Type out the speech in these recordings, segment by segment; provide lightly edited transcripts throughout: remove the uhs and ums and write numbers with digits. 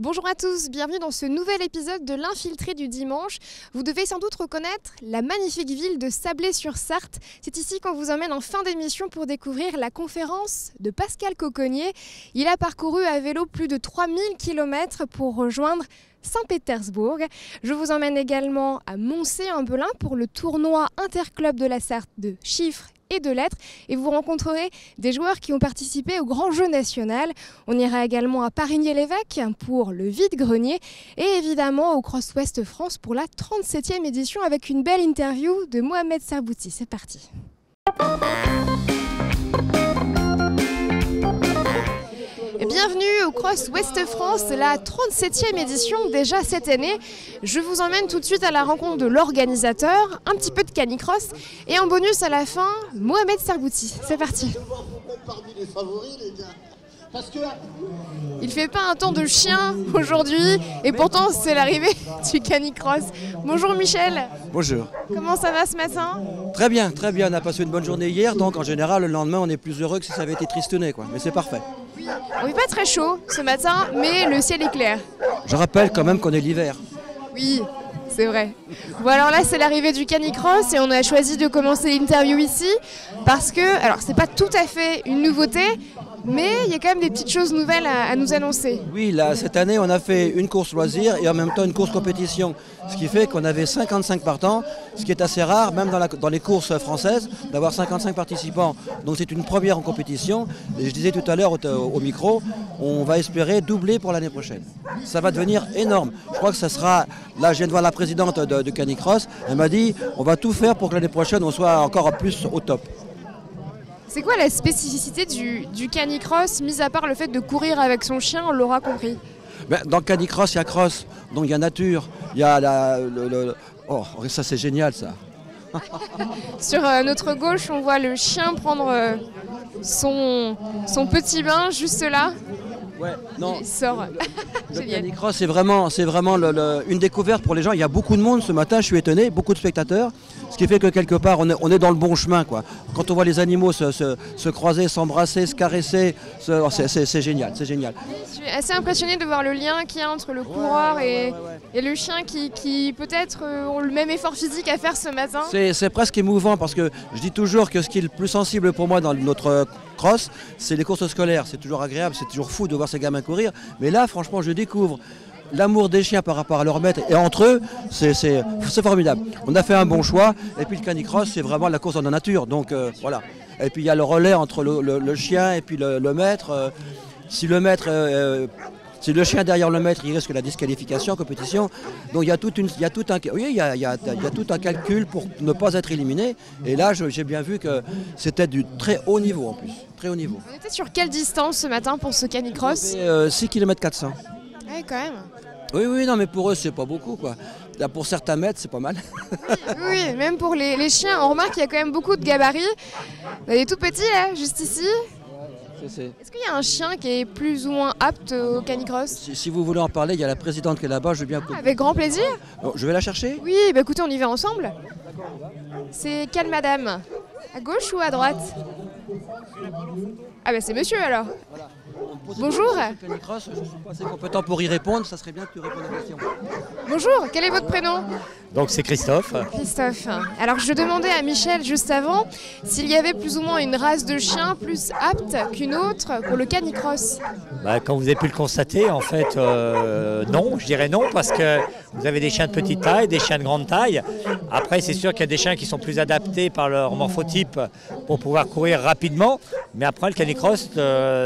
Bonjour à tous, bienvenue dans ce nouvel épisode de l'Infiltré du dimanche. Vous devez sans doute reconnaître la magnifique ville de Sablé-sur-Sarthe. C'est ici qu'on vous emmène en fin d'émission pour découvrir la conférence de Pascal Coconnier. Il a parcouru à vélo plus de 3000 km pour rejoindre Saint-Pétersbourg. Je vous emmène également à Moncé-en-Belin pour le tournoi interclub de la Sarthe de chiffres et de lettres, et vous rencontrerez des joueurs qui ont participé au grand jeu national. On ira également à Parigny-l'Évêque pour le vide-grenier et évidemment au Cross Ouest France pour la 37e édition avec une belle interview de Mohamed Serbouti. C'est parti. Bienvenue au Cross Ouest France, la 37e édition déjà cette année. Je vous emmène tout de suite à la rencontre de l'organisateur, un petit peu de canicross et en bonus à la fin, Mohamed Serbouti. C'est parti. Il fait pas un temps de chien aujourd'hui et pourtant c'est l'arrivée du canicross. Bonjour Michel. Bonjour. Comment ça va ce matin? Très bien, très bien. On a passé une bonne journée hier, donc en général le lendemain on est plus heureux que si ça avait été tristonné, quoi. Mais c'est parfait. On n'est pas très chaud ce matin, mais le ciel est clair. Je rappelle quand même qu'on est l'hiver. Oui, c'est vrai. Bon alors là c'est l'arrivée du canicross et on a choisi de commencer l'interview ici parce que, alors c'est pas tout à fait une nouveauté, mais il y a quand même des petites choses nouvelles à nous annoncer. Oui, là, cette année, on a fait une course loisir et en même temps une course compétition. Ce qui fait qu'on avait 55 partants, ce qui est assez rare, même dans les courses françaises, d'avoir 55 participants. Donc c'est une première en compétition. Et je disais tout à l'heure au micro, on va espérer doubler pour l'année prochaine. Ça va devenir énorme. Je crois que ça sera... Là, je viens de voir la présidente de Canicross. Elle m'a dit, on va tout faire pour que l'année prochaine, on soit encore plus au top. C'est quoi la spécificité du canicross, mis à part le fait de courir avec son chien, on l'aura compris? Dans le canicross, il y a cross, donc il y a nature, il y a Oh, ça c'est génial ça. Sur notre gauche, on voit le chien prendre son petit bain juste là. Ouais, non. Il sort. Le canicross, c'est vraiment une découverte pour les gens. Il y a beaucoup de monde ce matin, je suis étonné, beaucoup de spectateurs. Ce qui fait que quelque part, on est dans le bon chemin, quoi. Quand on voit les animaux se croiser, s'embrasser, se caresser, c'est génial, c'est génial. Je suis assez impressionné de voir le lien qu'il y a entre le coureur et le chien qui peut-être ont le même effort physique à faire ce matin. C'est presque émouvant parce que je dis toujours que ce qui est le plus sensible pour moi dans notre cross, c'est les courses scolaires. C'est toujours agréable, c'est toujours fou de voir ces gamins courir. Mais là, franchement, je découvre l'amour des chiens par rapport à leur maître et entre eux, c'est formidable. On a fait un bon choix et puis le canicross, c'est vraiment la course dans la nature. Donc voilà. Et puis il y a le relais entre le chien et puis le maître. Si le chien derrière le maître, il risque la disqualification en compétition. Donc il y a tout un calcul pour ne pas être éliminé. Et là, j'ai bien vu que c'était du très haut niveau en plus. Très haut niveau. On était sur quelle distance ce matin pour ce canicross? 6 km 400. Ouais, quand même. Oui, non, mais pour eux, c'est pas beaucoup, quoi. Là, pour certains mètres, c'est pas mal. Oui, même pour les chiens, on remarque qu'il y a quand même beaucoup de gabarits. Il y a des tout petits, là, juste ici. Est-ce qu'il y a un chien qui est plus ou moins apte au canicross? Si vous voulez en parler, il y a la présidente qui est là-bas, je veux bien... Avec grand plaisir. Bon, je vais la chercher? Oui, bah écoutez, on y va ensemble. C'est quelle madame? À gauche ou à droite? Ah bah c'est monsieur alors. Voilà. Bonjour. Canicross, je ne suis pas assez compétent pour y répondre, ça serait bien que tu répondes à la question. Bonjour, quel est votre prénom? Donc c'est Christophe. Christophe. Alors je demandais à Michel juste avant s'il y avait plus ou moins une race de chien plus apte qu'une autre pour le canicross. Comme vous avez pu le constater, en fait, non, je dirais non, parce que vous avez des chiens de petite taille, des chiens de grande taille. Après, c'est sûr qu'il y a des chiens qui sont plus adaptés par leur morphotype pour pouvoir courir rapidement. Mais après, le canicross,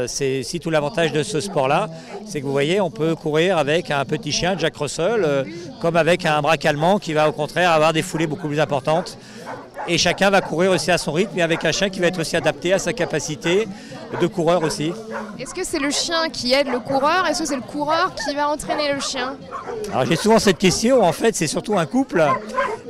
c'est si tout l'avantage de ce sport-là, c'est que vous voyez, on peut courir avec un petit chien, Jack Russell, comme avec un braque allemand qui va au contraire avoir des foulées beaucoup plus importantes. Et chacun va courir aussi à son rythme et avec un chien qui va être aussi adapté à sa capacité de coureur aussi. Est-ce que c'est le chien qui aide le coureur? Est-ce que c'est le coureur qui va entraîner le chien? Alors j'ai souvent cette question, en fait c'est surtout un couple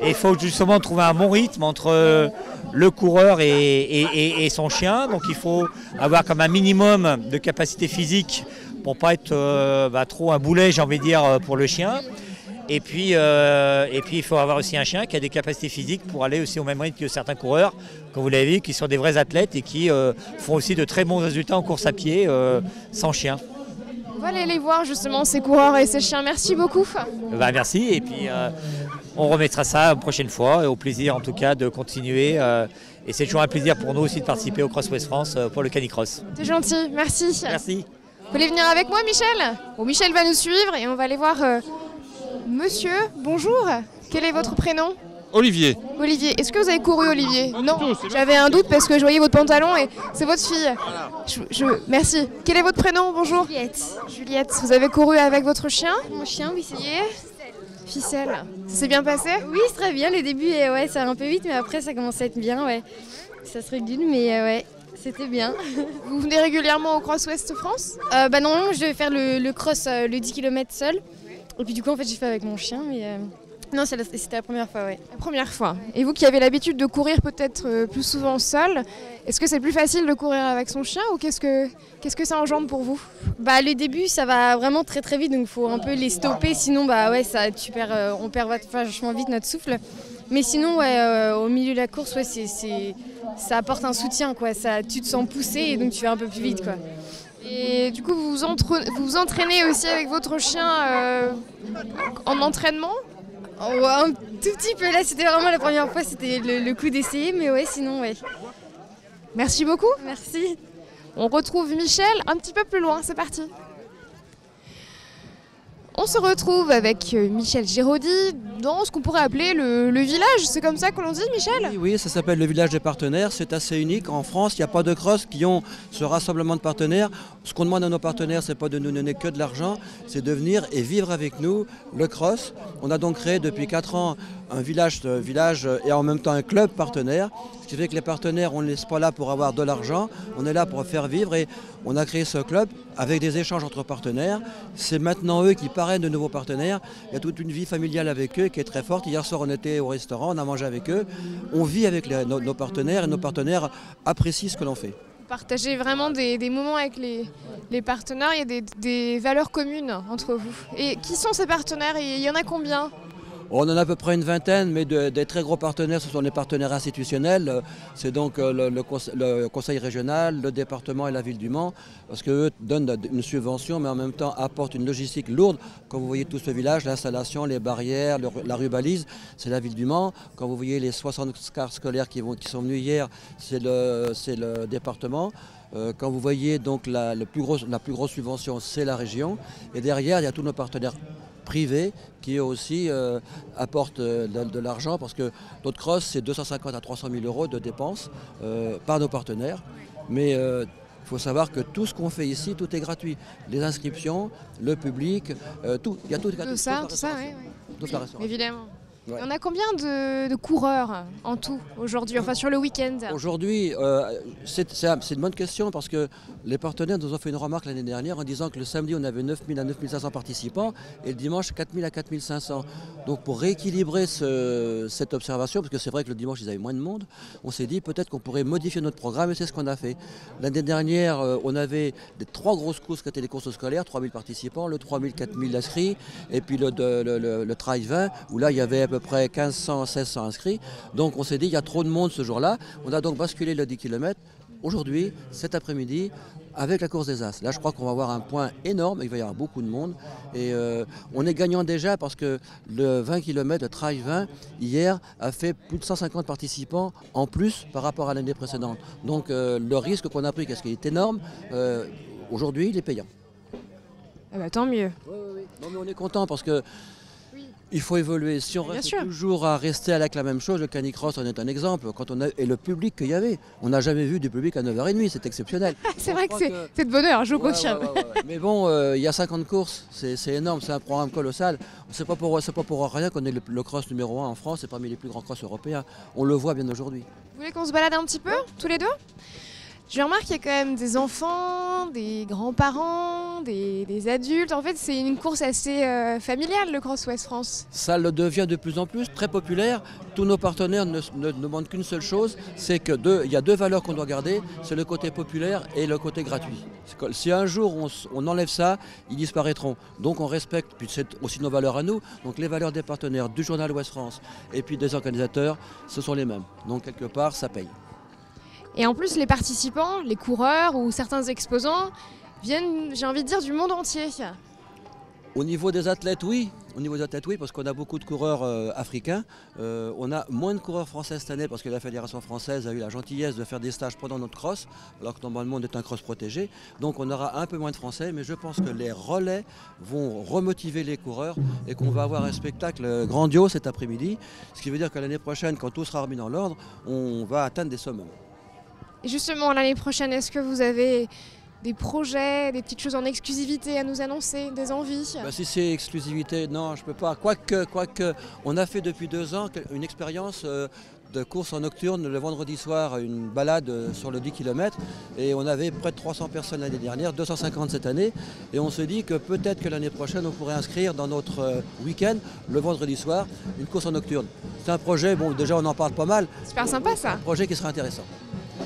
et il faut justement trouver un bon rythme entre le coureur et son chien. Donc il faut avoir comme un minimum de capacité physique pour pas être trop un boulet, j'ai envie de dire, pour le chien. Et puis il faut avoir aussi un chien qui a des capacités physiques pour aller aussi au même rythme que certains coureurs, comme vous l'avez vu, qui sont des vrais athlètes et qui font aussi de très bons résultats en course à pied sans chien. On va aller les voir justement, ces coureurs et ces chiens. Merci beaucoup. Bah, merci, et puis on remettra ça une prochaine fois, et au plaisir en tout cas de continuer. Et c'est toujours un plaisir pour nous aussi de participer au Cross West France pour le canicross. C'est gentil, merci. Merci. Vous voulez venir avec moi, Michel? Bon, Michel va nous suivre et on va aller voir monsieur. Bonjour, quel est votre prénom? Olivier. Olivier, est-ce que vous avez couru, Olivier? Non, j'avais un doute parce que je voyais votre pantalon et c'est votre fille. Merci. Quel est votre prénom? Bonjour. Juliette. Juliette, vous avez couru avec votre chien? Mon chien, oui, c'est Ficelle. Ça s'est bien passé? Oui, c'est très bien. Le début, ouais, ça va un peu vite, mais après, ça commence à être bien, ouais. Ça se régule, mais ouais, c'était bien. Vous venez régulièrement au Cross West France? Bah non, je devais faire le cross, le 10 km seul. Et puis du coup, en fait, j'ai fait avec mon chien, mais non, c'était la première fois, ouais. La première fois. Et vous qui avez l'habitude de courir peut-être plus souvent seul, est-ce que c'est plus facile de courir avec son chien ou qu'est-ce que ça engendre pour vous? Bah le début, ça va vraiment très très vite, donc il faut un peu les stopper, sinon bah ouais, on perd vachement vite notre souffle. Mais sinon, ouais, au milieu de la course, ouais, ça apporte un soutien, quoi. Tu te sens poussé et donc tu vas un peu plus vite, quoi. Et du coup, vous vous entraînez aussi avec votre chien en entraînement? Un tout petit peu, là c'était vraiment la première fois, c'était le coup d'essayer, mais ouais, sinon ouais. Merci beaucoup. Merci. On retrouve Michel un petit peu plus loin, c'est parti. On se retrouve avec Michel Giraudy dans ce qu'on pourrait appeler le village, c'est comme ça que l'on dit, Michel? Oui, ça s'appelle le village des partenaires, c'est assez unique. En France, il n'y a pas de cross qui ont ce rassemblement de partenaires. Ce qu'on demande à nos partenaires, c'est pas de nous donner que de l'argent, c'est de venir et vivre avec nous le cross. On a donc créé depuis 4 ans un village et en même temps un club partenaire. Ce qui fait que les partenaires, on ne laisse pas là pour avoir de l'argent, on est là pour faire vivre et on a créé ce club avec des échanges entre partenaires. C'est maintenant eux qui parrainent de nouveaux partenaires. Il y a toute une vie familiale avec eux qui est très forte. Hier soir, on était au restaurant, on a mangé avec eux. On vit avec nos partenaires et nos partenaires apprécient ce que l'on fait. Vous partagez vraiment des moments avec les partenaires, il y a des valeurs communes entre vous. Et qui sont ces partenaires et il y en a combien? On en a à peu près une vingtaine, mais des très gros partenaires, ce sont les partenaires institutionnels. C'est donc le conseil régional, le département et la ville du Mans, parce qu'eux donnent une subvention, mais en même temps apportent une logistique lourde. Quand vous voyez tout ce village, l'installation, les barrières, la rue balise, c'est la ville du Mans. Quand vous voyez les 60 cars scolaires qui sont venus hier, c'est le département. Quand vous voyez donc la plus grosse subvention, c'est la région. Et derrière, il y a tous nos partenaires privés qui eux aussi apportent de l'argent parce que notre cross c'est 250 à 300 000 euros de dépenses par nos partenaires. Mais il faut savoir que tout ce qu'on fait ici, tout est gratuit. Les inscriptions, le public, tout. Il y a tout ça, oui. Toute la restauration. Évidemment. Ouais. On a combien de coureurs en tout aujourd'hui, enfin sur le week-end? Aujourd'hui, c'est une bonne question parce que les partenaires nous ont fait une remarque l'année dernière en disant que le samedi on avait 9 000 à 9 500 participants et le dimanche 4 000 à 4 500. Donc pour rééquilibrer cette observation, parce que c'est vrai que le dimanche ils avaient moins de monde, on s'est dit peut-être qu'on pourrait modifier notre programme et c'est ce qu'on a fait. L'année dernière, on avait 3 grosses courses qui étaient les courses scolaires, 3 000 participants, le 3 000, 4 000 inscrits et puis le Trail 20 où là il y avait à peu près 1500, 1600 inscrits. Donc on s'est dit il y a trop de monde ce jour-là. On a donc basculé le 10 km aujourd'hui, cet après-midi, avec la course des As. Là je crois qu'on va avoir un point énorme, il va y avoir beaucoup de monde. Et on est gagnant déjà parce que le 20 km de Trail 20 hier a fait plus de 150 participants en plus par rapport à l'année précédente. Donc le risque qu'on a pris, qu'est-ce qui est énorme, aujourd'hui il est payant. Ah bah, tant mieux. Oui. Non mais on est content parce que il faut évoluer. Si on reste toujours à rester avec la même chose, le canicross en est un exemple. Et le public qu'il y avait, on n'a jamais vu du public à 9h30, c'est exceptionnel. C'est vrai que c'est de bonheur, je vous confirme. Ouais. Mais bon, il y a 50 courses, c'est énorme, c'est un programme colossal. C'est pas pour rien qu'on est le cross numéro 1 en France, c'est parmi les plus grands cross européens. On le voit bien aujourd'hui. Vous voulez qu'on se balade un petit peu, tous les deux? Je remarque qu'il y a quand même des enfants, des grands-parents, des adultes. En fait, c'est une course assez familiale, le Cross West France. Ça le devient de plus en plus, très populaire. Tous nos partenaires ne demandent qu'une seule chose, c'est qu'il y a 2 valeurs qu'on doit garder, c'est le côté populaire et le côté gratuit. Si un jour on enlève ça, ils disparaîtront. Donc on respecte, puis c'est aussi nos valeurs à nous, donc les valeurs des partenaires du journal Ouest France et puis des organisateurs, ce sont les mêmes. Donc quelque part, ça paye. Et en plus, les participants, les coureurs ou certains exposants, viennent, j'ai envie de dire, du monde entier. Au niveau des athlètes, oui. Au niveau des athlètes, oui, parce qu'on a beaucoup de coureurs africains. On a moins de coureurs français cette année parce que la Fédération française a eu la gentillesse de faire des stages pendant notre cross, alors que normalement on est un cross protégé. Donc on aura un peu moins de Français, mais je pense que les relais vont remotiver les coureurs et qu'on va avoir un spectacle grandiose cet après-midi. Ce qui veut dire que l'année prochaine, quand tout sera remis dans l'ordre, on va atteindre des sommets. Et justement, l'année prochaine, est-ce que vous avez des projets, des petites choses en exclusivité à nous annoncer, des envies? Si c'est exclusivité, non, je ne peux pas. Quoique, on a fait depuis 2 ans une expérience de course en nocturne le vendredi soir, une balade sur le 10 km. Et on avait près de 300 personnes l'année dernière, 250 cette année. Et on se dit que peut-être que l'année prochaine, on pourrait inscrire dans notre week-end, le vendredi soir, une course en nocturne. C'est un projet, bon déjà on en parle pas mal. Super sympa ça. Un projet qui sera intéressant.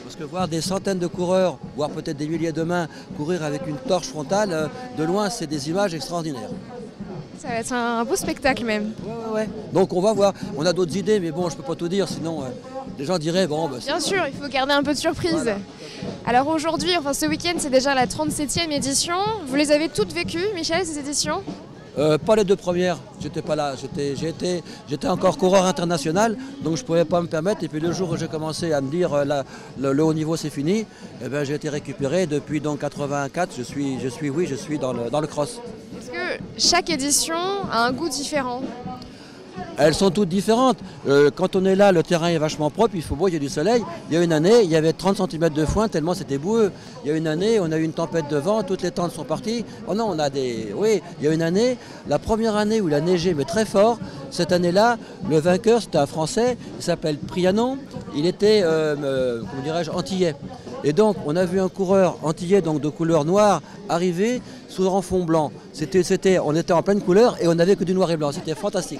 Parce que voir des centaines de coureurs, voire peut-être des milliers de mains courir avec une torche frontale, de loin, c'est des images extraordinaires. Ça va être un beau spectacle même. Ouais. Donc on va voir. On a d'autres idées, mais bon, je peux pas tout dire, sinon les gens diraient bon. Bien sûr, il faut garder un peu de surprise. Voilà. Alors aujourd'hui, enfin ce week-end, c'est déjà la 37e édition. Vous les avez toutes vécues, Michel, ces éditions? Pas les 2 premières, j'étais pas là, j'étais encore coureur international, donc je ne pouvais pas me permettre. Et puis le jour où j'ai commencé à me dire le haut niveau c'est fini, j'ai été récupéré. Depuis donc 84, je suis dans le cross. Est-ce que chaque édition a un goût différent? Elles sont toutes différentes. Quand on est là, le terrain est vachement propre, il faut beau, il y a du soleil. Il y a une année, il y avait 30 cm de foin tellement c'était boueux. Il y a une année, on a eu une tempête de vent, toutes les tentes sont parties. Oh non, oui, il y a une année, la première année où il a neigé, mais très fort, cette année-là, le vainqueur, c'était un Français, il s'appelle Prianon, il était, comment dirais-je, antillais. Et donc, on a vu un coureur antillais, donc de couleur noire, arriver sous un fond blanc. On était en pleine couleur et on n'avait que du noir et blanc, c'était fantastique.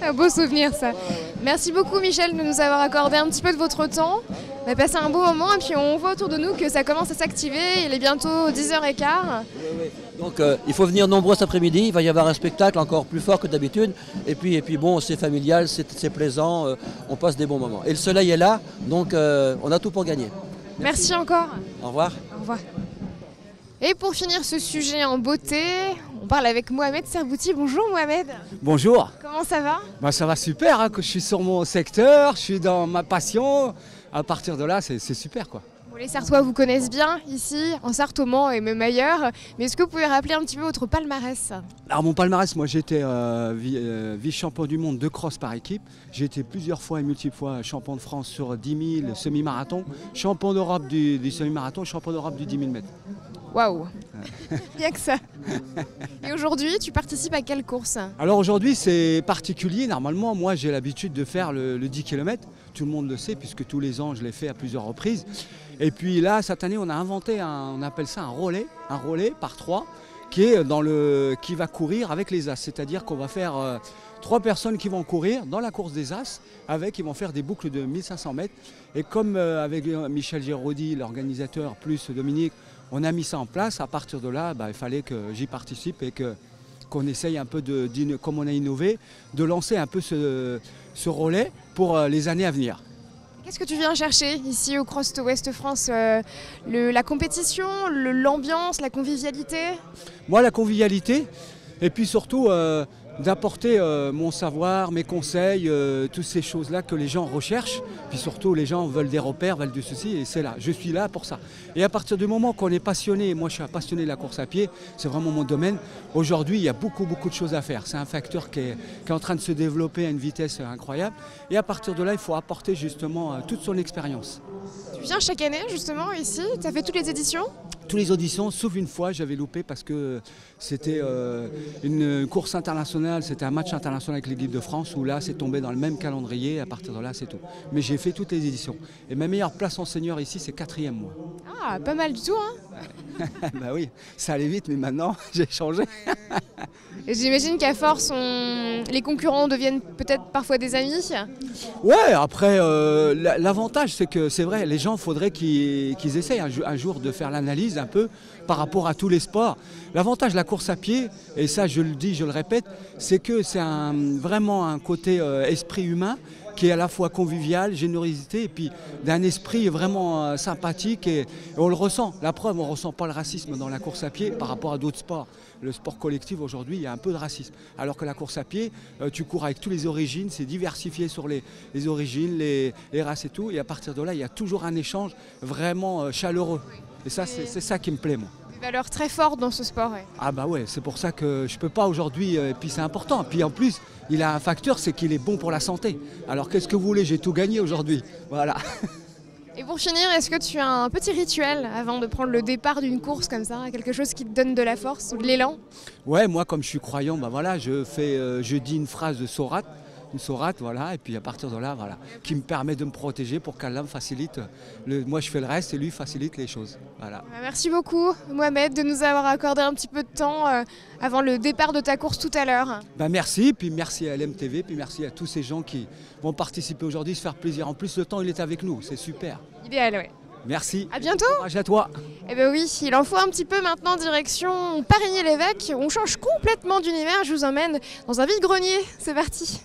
Un beau souvenir ça. Merci beaucoup Michel de nous avoir accordé un petit peu de votre temps. On a passé un beau moment et puis on voit autour de nous que ça commence à s'activer. Il est bientôt 10h15. Oui. Donc il faut venir nombreux cet après-midi. Il va y avoir un spectacle encore plus fort que d'habitude. Et puis bon, c'est familial, c'est plaisant. On passe des bons moments. Et le soleil est là, donc on a tout pour gagner. Merci encore. Au revoir. Au revoir. Et pour finir ce sujet en beauté, on parle avec Mohamed Serbouti. Bonjour Mohamed. Bonjour. Comment ça va? Ça va super, hein, que je suis sur mon secteur, je suis dans ma passion. À partir de là, c'est super quoi. Bon, les Sartois vous connaissent bien ici, en Sarthe au Mans et même ailleurs. Mais est-ce que vous pouvez rappeler un petit peu votre palmarès? Alors mon palmarès, moi j'étais vice-champion du monde de cross par équipe. J'ai été plusieurs fois et multiples fois champion de France sur 10 000 semi-marathon, champion d'Europe du semi-marathon, champion d'Europe du 10 000 mètres. Waouh. Rien que ça. Et aujourd'hui, tu participes à quelle course? Alors aujourd'hui, c'est particulier. Normalement, moi, j'ai l'habitude de faire le 10 km. Tout le monde le sait, puisque tous les ans, je l'ai fait à plusieurs reprises. Et puis là, cette année, on a inventé, on appelle ça un relais par 3, qui va courir avec les As. C'est-à-dire qu'on va faire 3 personnes qui vont courir dans la course des As, ils vont faire des boucles de 1500 mètres. Et comme avec Michel Giraudy, l'organisateur, plus Dominique, on a mis ça en place. À partir de là, il fallait que j'y participe et qu'on essaye un peu, comme on a innové, de lancer un peu ce relais pour les années à venir. Qu'est-ce que tu viens chercher ici au Cross to West France? La compétition, l'ambiance, la convivialité? Moi, la convivialité et puis surtout d'apporter mon savoir, mes conseils, toutes ces choses-là que les gens recherchent. Puis surtout, les gens veulent des repères, veulent du ceci, et c'est là. Je suis là pour ça. Et à partir du moment qu'on est passionné, et moi je suis un passionné de la course à pied, c'est vraiment mon domaine. Aujourd'hui, il y a beaucoup de choses à faire. C'est un facteur qui est en train de se développer à une vitesse incroyable. Et à partir de là, il faut apporter justement toute son expérience. Tu viens chaque année justement ici? Tu as fait toutes les éditions? Toutes les auditions, sauf une fois, j'avais loupé parce que c'était une course internationale, c'était un match international avec l'équipe de France où là, c'est tombé dans le même calendrier. À partir de là, c'est tout. Mais j'ai fait toutes les éditions. Et ma meilleure place en senior ici, c'est 4e mois. Ah, pas mal du tout, hein? Bah oui, ça allait vite, mais maintenant, j'ai changé. Et j'imagine qu'à force, les concurrents deviennent peut-être parfois des amis. Ouais, après, l'avantage, c'est que c'est vrai, les gens, il faudrait qu'ils essayent un jour de faire l'analyse un peu par rapport à tous les sports. L'avantage de la course à pied, et ça je le dis, je le répète, c'est que c'est vraiment un côté esprit humain, qui est à la fois convivial, générosité et puis d'un esprit vraiment sympathique et on le ressent. La preuve, on ne ressent pas le racisme dans la course à pied par rapport à d'autres sports. Le sport collectif aujourd'hui, il y a un peu de racisme. Alors que la course à pied, tu cours avec toutes les origines, c'est diversifié sur les origines, les races et tout. Et à partir de là, il y a toujours un échange vraiment chaleureux. Et ça, c'est ça qui me plaît, moi. Des valeurs très fortes dans ce sport. Ouais. Ah bah ouais, c'est pour ça que je peux pas aujourd'hui, et puis c'est important. Puis en plus, il a un facteur, c'est qu'il est bon pour la santé. Alors qu'est-ce que vous voulez, j'ai tout gagné aujourd'hui. Voilà. Et pour finir, est-ce que tu as un petit rituel avant de prendre le départ d'une course comme ça, quelque chose qui te donne de la force ou de l'élan? Ouais, moi comme je suis croyant, bah voilà, je dis une phrase de sourate, une sourate, voilà, et puis à partir de là, voilà, qui me permet de me protéger pour qu'Allah me facilite. Moi je fais le reste et lui facilite les choses. Voilà. Merci beaucoup Mohamed de nous avoir accordé un petit peu de temps avant le départ de ta course tout à l'heure. Ben merci, puis merci à LMTV, puis merci à tous ces gens qui vont participer aujourd'hui, se faire plaisir. En plus le temps il est avec nous, c'est super. Idéal, ouais. Merci. À bientôt. Courage à toi. Eh bien oui, il en faut un petit peu maintenant direction Parigny-l'Évêque. On change complètement d'univers, je vous emmène dans un vide-grenier. C'est parti.